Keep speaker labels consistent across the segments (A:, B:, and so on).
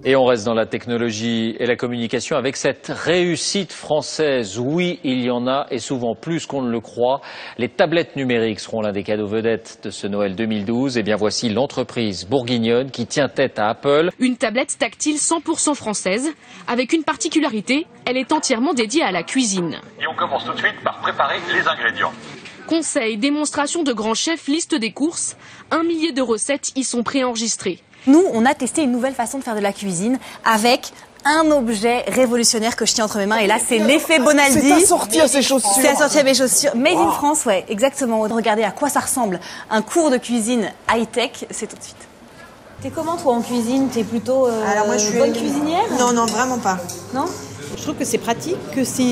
A: Et on reste dans la technologie et la communication avec cette réussite française. Oui, il y en a et souvent plus qu'on ne le croit. Les tablettes numériques seront l'un des cadeaux vedettes de ce Noël 2012. Et bien voici l'entreprise bourguignonne qui tient tête à Apple.
B: Une tablette tactile 100% française, avec une particularité, elle est entièrement dédiée à la cuisine.
C: Et on commence tout de suite par préparer les ingrédients.
B: Conseils, démonstrations de grands chefs, liste des courses, 1 millier de recettes y sont préenregistrées.
D: Nous, on a testé une nouvelle façon de faire de la cuisine avec un objet révolutionnaire que je tiens entre mes mains. Et là, c'est l'effet Bonaldi.
E: C'est assorti à ses chaussures.
D: C'est assorti à mes chaussures. Made in France, ouais, exactement. Regardez à quoi ça ressemble. Un cours de cuisine high-tech, c'est tout de suite. T'es comment, toi, en cuisine? T'es plutôt
F: Alors moi, je suis
D: bonne cuisinière?
F: Non, non, vraiment pas.
D: Non?
F: Je trouve que c'est pratique, que c'est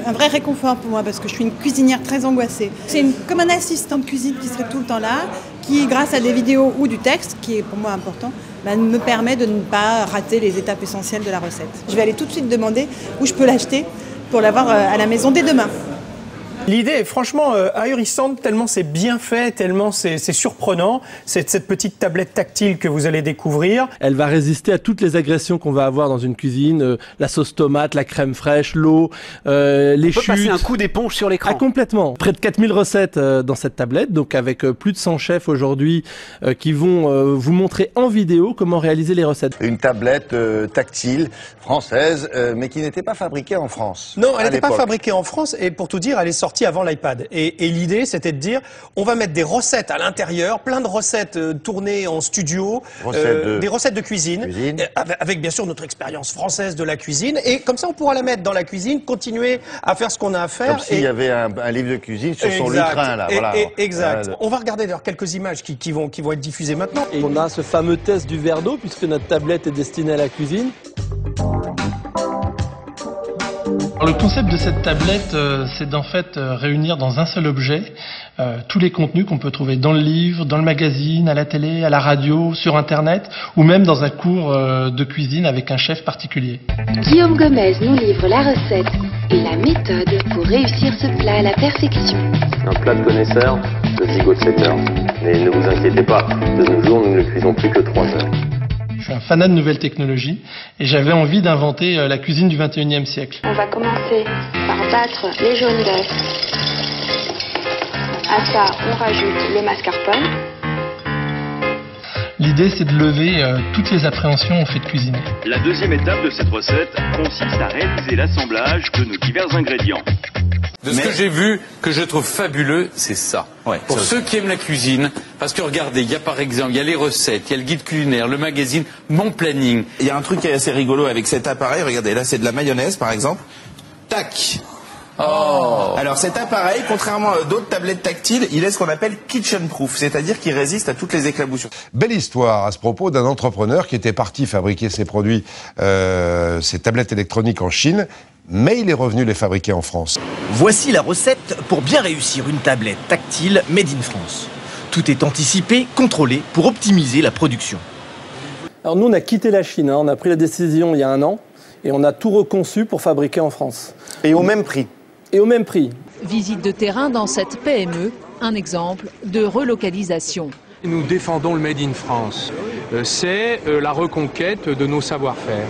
F: un vrai réconfort pour moi parce que je suis une cuisinière très angoissée. C'est comme un assistant de cuisine qui serait tout le temps là, qui, grâce à des vidéos ou du texte, qui est pour moi important, me permet de ne pas rater les étapes essentielles de la recette. Je vais aller tout de suite demander où je peux l'acheter pour l'avoir à la maison dès demain.
E: L'idée est franchement ahurissante, tellement c'est bien fait, tellement c'est surprenant. C'est cette petite tablette tactile que vous allez découvrir.
G: Elle va résister à toutes les agressions qu'on va avoir dans une cuisine, la sauce tomate, la crème fraîche, l'eau, les chutes.
H: On peut passer un coup d'éponge sur l'écran.
G: Ah, complètement. Près de 4000 recettes dans cette tablette, donc avec plus de 100 chefs aujourd'hui qui vont vous montrer en vidéo comment réaliser les recettes.
I: Une tablette tactile française, mais qui n'était pas fabriquée en France.
E: Non, elle n'était pas fabriquée en France et pour tout dire, elle est sortie avant l'iPad. Et l'idée, c'était de dire, on va mettre des recettes à l'intérieur, plein de recettes tournées en studio, des recettes de cuisine, avec bien sûr notre expérience française de la cuisine. Et comme ça, on pourra la mettre dans la cuisine, continuer à faire ce qu'on a à faire.
I: Comme s'il y avait un livre de cuisine sur son lutrin, là. Voilà.
E: Exact. On va regarder d'ailleurs quelques images qui vont être diffusées maintenant.
G: Et on a ce fameux test du verre d'eau, puisque notre tablette est destinée à la cuisine.
J: Le concept de cette tablette, c'est d'en fait réunir dans un seul objet tous les contenus qu'on peut trouver dans le livre, dans le magazine, à la télé, à la radio, sur Internet, ou même dans un cours de cuisine avec un chef particulier.
K: Guillaume Gomez nous livre la recette et la méthode pour réussir ce plat à la perfection.
L: Un plat de connaisseur, de zigote 7 heures. Mais ne vous inquiétez pas, de nos jours, nous ne le cuisons plus que 3 heures.
J: Je suis un fanat de nouvelles technologies et j'avais envie d'inventer la cuisine du 21e siècle.
K: On va commencer par battre les jaunes d'œufs. À ça, on rajoute le mascarpone.
J: L'idée, c'est de lever toutes les appréhensions au fait de cuisiner.
M: La deuxième étape de cette recette consiste à réaliser l'assemblage de nos divers ingrédients.
N: De ce que j'ai vu, que je trouve fabuleux, c'est ça. Ouais, pour ceux qui aiment la cuisine, parce que regardez, il y a par exemple, il y a les recettes, il y a le guide culinaire, le magazine, mon planning.
O: Il y a un truc qui est assez rigolo avec cet appareil, regardez, là c'est de la mayonnaise par exemple. Tac!
N: Oh.
O: Alors cet appareil, contrairement à d'autres tablettes tactiles, il est ce qu'on appelle kitchen proof, c'est-à-dire qu'il résiste à toutes les éclaboussures.
P: Belle histoire à ce propos d'un entrepreneur qui était parti fabriquer ses produits, ses tablettes électroniques en Chine, mais il est revenu les fabriquer en France.
Q: Voici la recette pour bien réussir une tablette tactile made in France. Tout est anticipé, contrôlé pour optimiser la production.
G: Alors nous, on a quitté la Chine, on a pris la décision il y a 1 an et on a tout reconçu pour fabriquer en France.
O: Et au même prix.
G: Et au même prix.
R: Visite de terrain dans cette PME, un exemple de relocalisation.
S: Nous défendons le Made in France. C'est la reconquête de nos savoir-faire.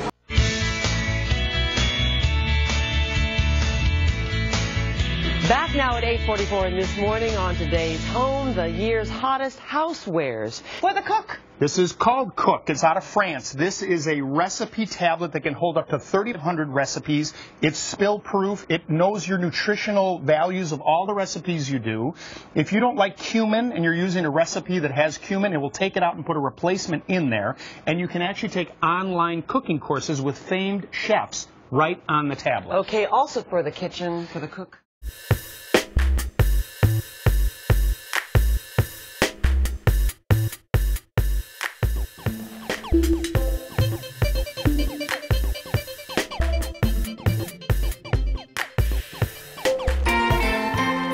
T: Back now at 8:44 in this morning on today's Home, the year's hottest housewares. For the cook.
C: This is called Cook. It's out of France. This is a recipe tablet that can hold up to 3,100 recipes. It's spill-proof. It knows your nutritional values of all the recipes you do. If you don't like cumin and you're using a recipe that has cumin, it will take it out and put a replacement in there. And you can actually take online cooking courses with famed chefs right on the tablet.
T: Okay, also for the kitchen, for the cook.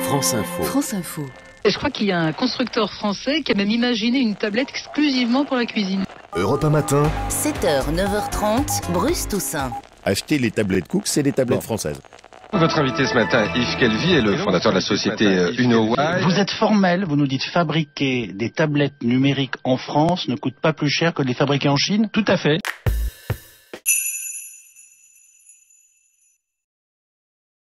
U: France Info.
R: France Info.
V: Je crois qu'il y a un constructeur français qui a même imaginé une tablette exclusivement pour la cuisine.
U: Europe 1 matin.
W: 7h, 9h30, Bruce Toussaint.
U: Acheter les tablettes Cook, c'est les tablettes françaises.
A: Votre invité ce matin, Yves Calvi, est le fondateur de la société UnoWhy.
H: Vous êtes formel, vous nous dites fabriquer des tablettes numériques en France ne coûte pas plus cher que de les fabriquer en Chine?
A: Tout à fait.